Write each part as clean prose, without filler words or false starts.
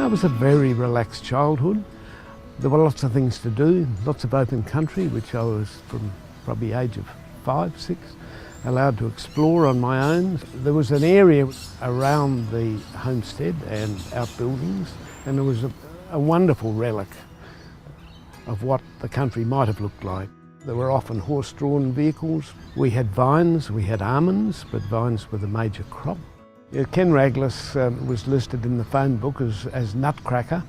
It was a very relaxed childhood. There were lots of things to do, lots of open country, which I was from probably age of 5, 6, allowed to explore on my own. There was an area around the homestead and outbuildings, and there was a wonderful relic of what the country might have looked like. There were often horse-drawn vehicles. We had vines, we had almonds, but vines were the major crop. Ken Raglis was listed in the phone book as Nutcracker,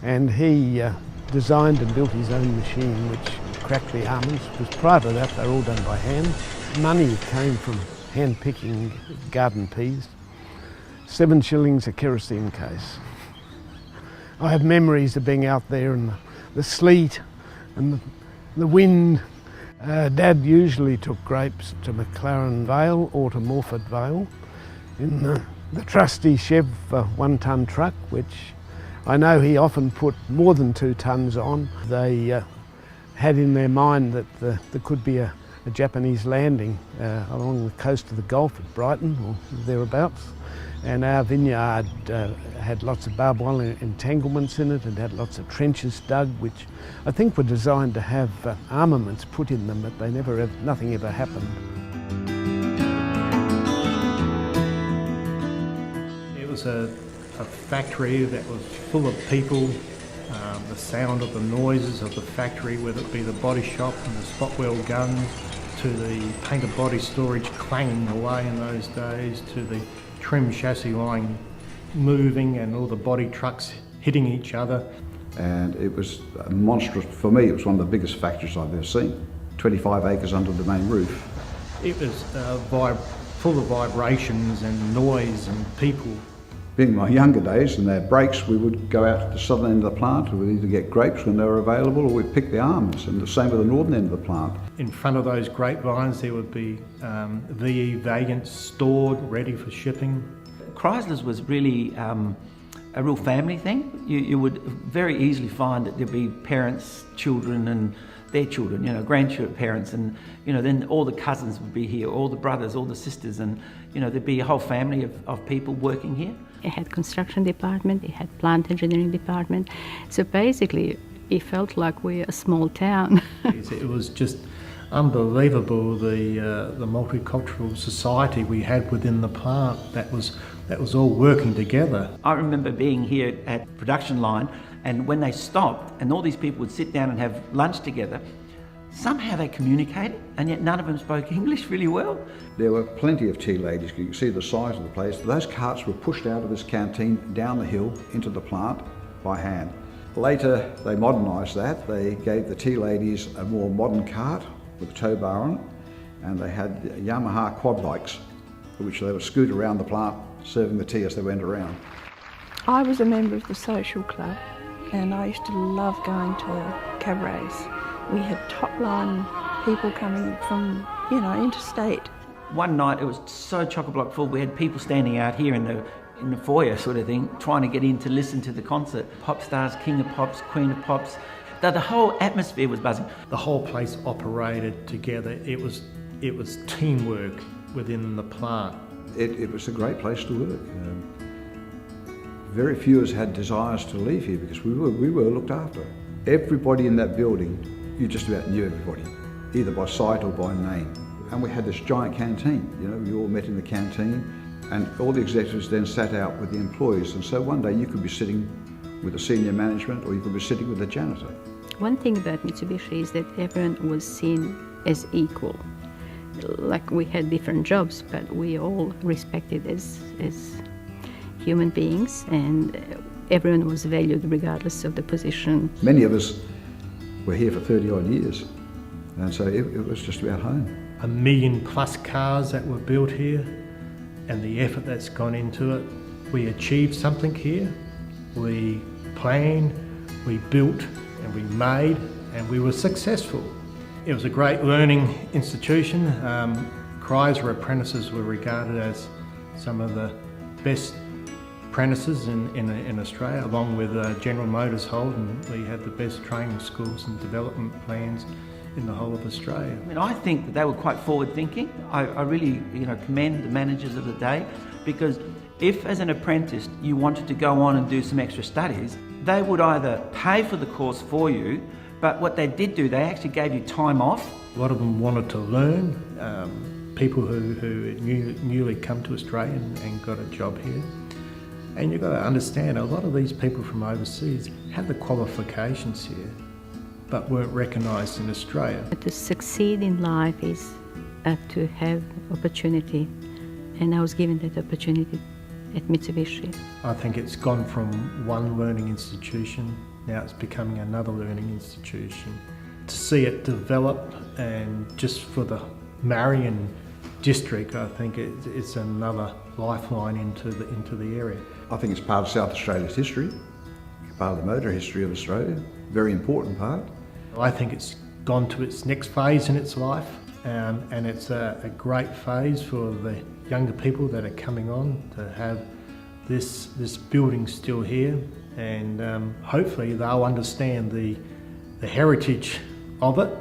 and he designed and built his own machine which cracked the almonds, because prior to that they were all done by hand. Money came from hand-picking garden peas. 7 shillings a kerosene case. I have memories of being out there in the sleet and the wind. Dad usually took grapes to McLaren Vale or to Morford Vale in the trusty Chev 1-ton truck, which I know he often put more than 2 tons on. They had in their mind that there could be a Japanese landing along the coast of the Gulf at Brighton or thereabouts. And our vineyard had lots of barbed wire entanglements in it and had lots of trenches dug, which I think were designed to have armaments put in them, but nothing ever happened. It was a factory that was full of people. The sound of the noises of the factory, whether it be the body shop and the spot weld guns, to the painted body storage clanging away in those days, to the trim chassis line moving and all the body trucks hitting each other. And it was monstrous. For me, it was one of the biggest factories I've ever seen. 25 acres under the main roof. It was full of vibrations and noise and people. In my younger days, in their breaks, we would go out to the southern end of the plant. We would either get grapes when they were available, or we'd pick the almonds, and the same with the northern end of the plant. In front of those grapevines there would be VE Valiants stored, ready for shipping. Chryslers was really a real family thing. You would very easily find that there'd be parents, children and their children, grandchildren, parents, and then all the cousins would be here, all the brothers, all the sisters, and there'd be a whole family of people working here. It had construction department, it had plant engineering department, so basically it felt like we're a small town. It was just unbelievable, the multicultural society we had within the plant that was all working together. I remember being here at production line, and when they stopped and all these people would sit down and have lunch together, somehow they communicated, and yet none of them spoke English really well. There were plenty of tea ladies. You can see the size of the place. Those carts were pushed out of this canteen down the hill into the plant by hand. Later they modernised that. They gave the tea ladies a more modern cart with a tow bar on it, and they had Yamaha quad bikes, which they would scoot around the plant serving the tea as they went around. I was a member of the social club, and I used to love going to cabarets. We had top line people coming from, interstate. One night it was so chock-a-block full, we had people standing out here in the foyer sort of thing, trying to get in to listen to the concert. Pop stars, King of Pops, Queen of Pops. The whole atmosphere was buzzing. The whole place operated together. It was teamwork within the plant. It was a great place to work. Very few of us had desires to leave here because we were looked after. Everybody in that building, you just about knew everybody, either by sight or by name. And we had this giant canteen, we all met in the canteen, and all the executives then sat out with the employees. And so one day you could be sitting with the senior management, or you could be sitting with the janitor. One thing about Mitsubishi is that everyone was seen as equal. Like we had different jobs, but we all respected as human beings, and everyone was valued regardless of the position. Many of us were here for 30 odd years, and so it was just about home. 1 million plus cars that were built here, and the effort that's gone into it. We achieved something here. We planned, we built, and we made, and we were successful. It was a great learning institution. Chrysler apprentices were regarded as some of the best apprentices in Australia, along with General Motors Holden. We had the best training schools and development plans. in the whole of Australia. I mean, I think that they were quite forward-thinking. I really, commend the managers of the day, because if, as an apprentice, you wanted to go on and do some extra studies, they would either pay for the course for you, but what they did do, they actually gave you time off. A lot of them wanted to learn, people who newly come to Australia and got a job here. And you've got to understand, a lot of these people from overseas have the qualifications here, but weren't recognised in Australia. To succeed in life is to have opportunity, and I was given that opportunity at Mitsubishi. I think it's gone from one learning institution, now it's becoming another learning institution. To see it develop, and just for the Marion district, I think it's another lifeline into the area. I think it's part of South Australia's history, part of the motor history of Australia, very important part. I think it's gone to its next phase in its life, and it's a great phase for the younger people that are coming on to have this building still here, and hopefully they'll understand the heritage of it,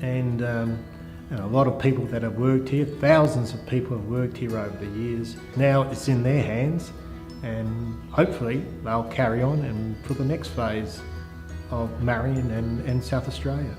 and a lot of people that have worked here, thousands of people have worked here over the years. Now it's in their hands, and hopefully they'll carry on and for the next phase of Marion and South Australia.